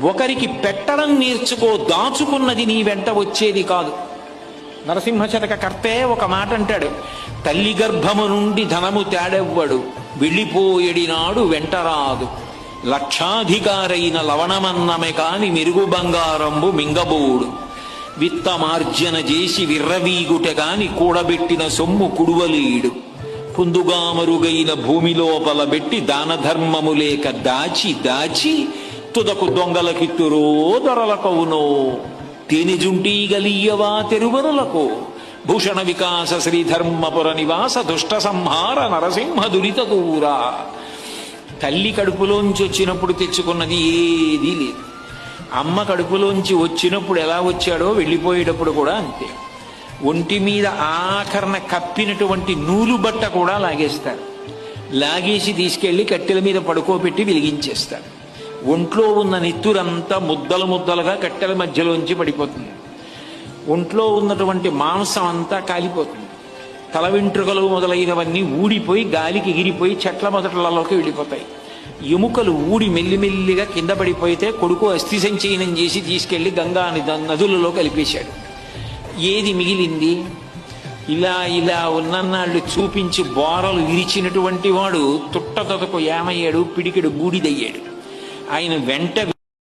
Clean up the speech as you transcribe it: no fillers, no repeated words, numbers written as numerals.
ఒకరికి పెట్టడం నేర్చుకో, దాచుకున్నది నీ వెంట వచ్చేది కాదు. నరసింహశతక కర్తే ఒక మాట అంటాడు, తల్లి గర్భము నుండి ధనము తేడెవ్వడు, వెళ్ళిపోయేడినాడు వెంటరాదు, లక్షాధికారైన లవణమన్నమే కాని మెరుగు బంగారంబు మింగబోడు, విత్తమార్జన చేసి విర్రవీగుట కాని కూడబెట్టిన సొమ్ము కుడువలేడు, పుందుగామరుగైన భూమి లోపల పెట్టి దాన ధర్మము లేక దాచి దాచి తుదకు దొంగలకిత్తురో దొరలకవునో, తేనెజుంటీ గలీయవా తెరువరులకు, భూషణ వికాస శ్రీధర్మపుర నివాస దుష్ట సంహార నరసింహ దురిత దూరా. తల్లి కడుపులోంచి వచ్చినప్పుడు తెచ్చుకున్నది ఏదీ లేదు. అమ్మ కడుపులోంచి వచ్చినప్పుడు ఎలా వచ్చాడో వెళ్ళిపోయేటప్పుడు కూడా అంతే. ఒంటి మీద ఆఖరణ కప్పినటువంటి నూలు బట్ట కూడా లాగేస్తారు. లాగేసి తీసుకెళ్లి కట్టెల మీద పడుకోబెట్టి వెలిగించేస్తారు. ఒంట్లో ఉన్న నెత్తురంతా ముద్దలు ముద్దలుగా కట్టెల మధ్యలోంచి పడిపోతుంది. ఒంట్లో ఉన్నటువంటి మాంసం అంతా కాలిపోతుంది. తల వెంట్రుకలు మొదలైనవన్నీ ఊడిపోయి గాలికి ఎగిరిపోయి చెట్ల మొదట్లలోకి వెళ్ళిపోతాయి. ఎముకలు ఊడి మెల్లిమెల్లిగా కింద పడిపోతే కొడుకు అస్థి సంచయనం చేసి తీసుకెళ్లి గంగా నదులలో కలిపేశాడు. ఏది మిగిలింది? ఇలా ఇలా ఉన్నన్నాళ్ళు చూపించి బోరలు విరిచినటువంటి వాడు తుట్టతొదకు ఏమయ్యాడు? పిడికెడు బూడిదయ్యాడు. ఆయన వెంట